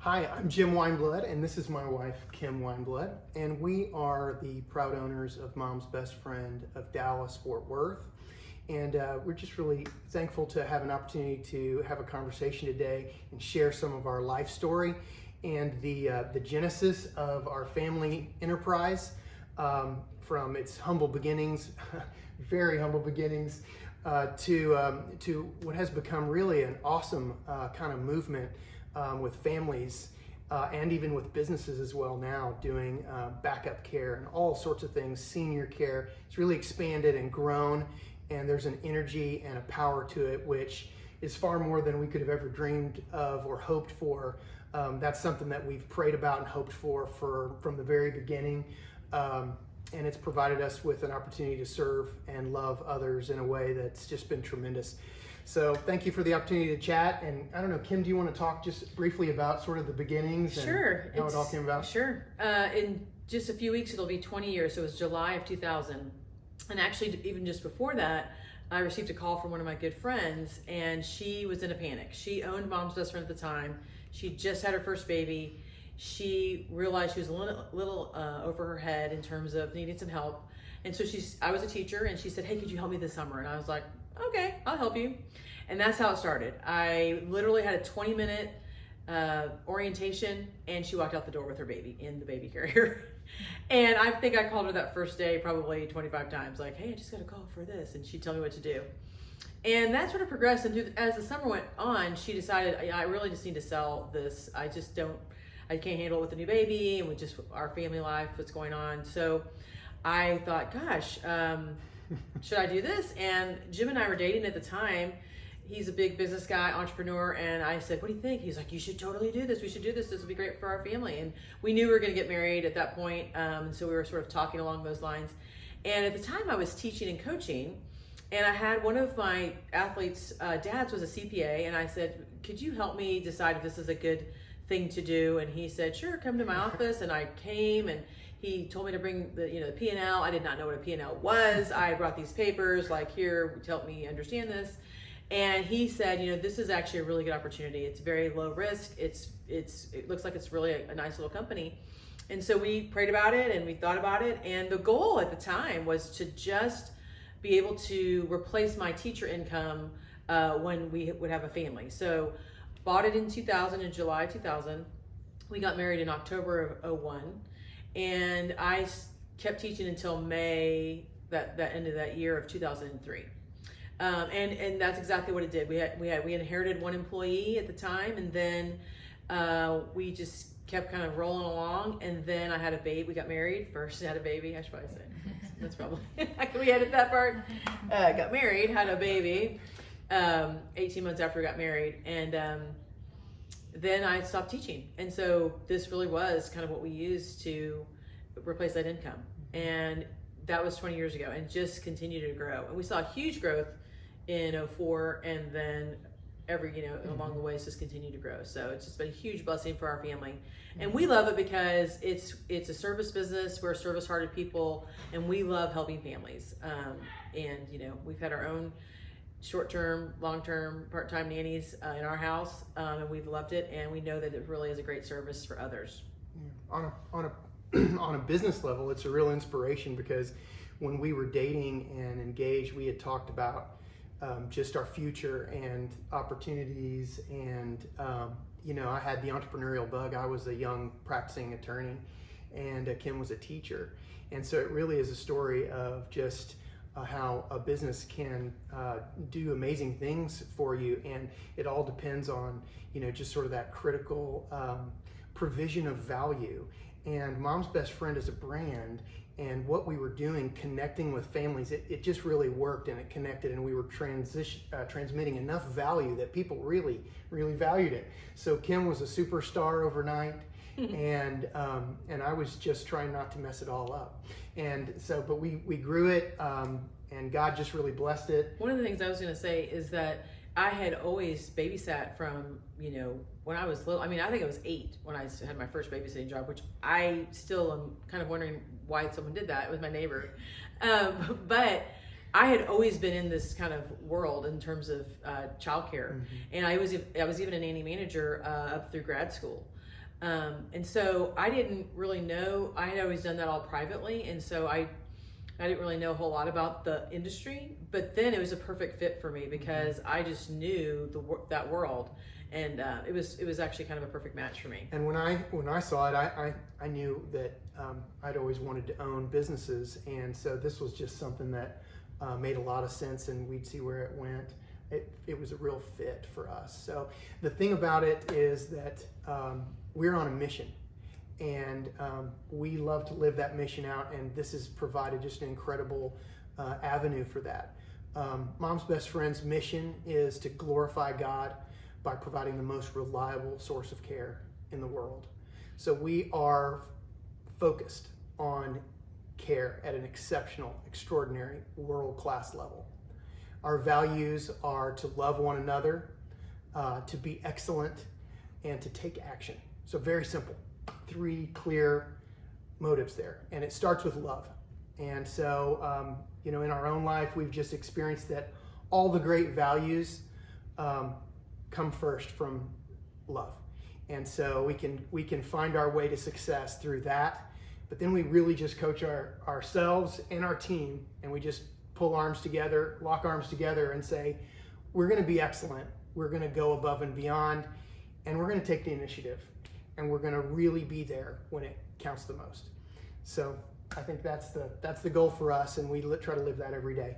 Hi, I'm Jim Winblood, and this is my wife, Kim Winblood, and we are the proud owners of Mom's Best Friend of Dallas, Fort Worth. And we're just really thankful to have an opportunity to have a conversation today and share some of our life story and the genesis of our family enterprise, from its humble beginnings, very humble beginnings, to what has become really an awesome kind of movement with families and even with businesses as well now, doing backup care and all sorts of things, senior care. It's really expanded and grown, and there's an energy and a power to it which is far more than we could have ever dreamed of or hoped for. That's something that we've prayed about and hoped for from the very beginning. And it's provided us with an opportunity to serve and love others in a way that's just been tremendous. So thank you for the opportunity to chat. And I don't know, Kim, do you want to talk just briefly about sort of the beginnings Sure. and how it all came about? Sure. In just a few weeks, it'll be 20 years. So it was July of 2000. And actually, even just before that, I received a call from one of my good friends, and she was in a panic. She owned Mom's Best Friend at the time. She just had her first baby. She realized she was a little over her head in terms of needing some help. And so I was a teacher, and she said, "Hey, could you help me this summer?" And I was like, "Okay, I'll help you." And that's how it started. I literally had a 20-minute orientation, and she walked out the door with her baby in the baby carrier. And I think I called her that first day probably 25 times, like, "Hey, I just got a call for this," and she'd tell me what to do. And that sort of progressed, and as the summer went on, she decided, I really just need to sell this. I can't handle it with the new baby and with just our family life, what's going on. So I thought, gosh, should I do this? And Jim and I were dating at the time. He's a big business guy, entrepreneur, and I said, "What do you think?" He's like, "You should totally do this. We should do this. This would be great for our family." And we knew we were going to get married at that point, so we were sort of talking along those lines. And at the time, I was teaching and coaching, and I had one of my athletes' dads was a CPA, and I said, "Could you help me decide if this is a good thing to do?" And he said, "Sure, come to my office." And I came, and he told me to bring the P&L. I did not know what a P&L was. I brought these papers, like, "Here, help me understand this." And he said, "This is actually a really good opportunity. It's very low risk. It looks like it's really a nice little company." And so we prayed about it and we thought about it. And the goal at the time was to just be able to replace my teacher income when we would have a family. So bought it in 2000, in July 2000. We got married in October of 2001. And I kept teaching until May, that end of that year of 2003. And that's exactly what it did. We inherited one employee at the time, and then we just kept kind of rolling along. And then I had a baby. We got married first, had a baby. I should probably say that's probably can we edit that part? Got married, had a baby. 18 months after we got married, and then I stopped teaching. And so this really was kind of what we used to replace that income. And that was 20 years ago, and just continued to grow. And we saw huge growth in 2004, and then along the way, it's just continued to grow. So it's just been a huge blessing for our family. And we love it because it's a service business. We're service-hearted people, and we love helping families. And we've had our own short-term, long-term, part-time nannies in our house, and we've loved it, and we know that it really is a great service for others. Yeah. On a business level, it's a real inspiration, because when we were dating and engaged, we had talked about just our future and opportunities, and I had the entrepreneurial bug. I was a young practicing attorney, and Kim was a teacher, and so it really is a story of just how a business can do amazing things for you, and it all depends on just sort of that critical provision of value. And Mom's Best Friend is a brand, and what we were doing, connecting with families, it just really worked, and it connected, and we were transmitting enough value that people really, really valued it. So Kim was a superstar overnight, and I was just trying not to mess it all up. And so, but we grew it, and God just really blessed it. One of the things I was going to say is that I had always babysat from, when I was little. I mean, I think I was 8 when I had my first babysitting job, which I still am kind of wondering why someone did that. It was my neighbor. But I had always been in this kind of world in terms of childcare, and I was even a nanny manager up through grad school. And so I didn't really know, I had always done that all privately. And so I didn't really know a whole lot about the industry, but then it was a perfect fit for me because I just knew that world. And it was actually kind of a perfect match for me. And when I saw it, I knew that I'd always wanted to own businesses. And so this was just something that made a lot of sense, and we'd see where it went. It was a real fit for us. So the thing about it is that we're on a mission, and we love to live that mission out, and this has provided just an incredible avenue for that. Mom's Best Friend's mission is to glorify God by providing the most reliable source of care in the world. So we are focused on care at an exceptional, extraordinary, world-class level. Our values are to love one another, to be excellent, and to take action. So very simple, 3 clear motives there. And it starts with love. And so, in our own life, we've just experienced that all the great values come first from love. And so we can find our way to success through that. But then we really just coach ourselves and our team, and we just pull arms together, lock arms together, and say, we're going to be excellent. We're going to go above and beyond, and we're going to take the initiative, and we're going to really be there when it counts the most. So I think that's the goal for us, and we try to live that every day.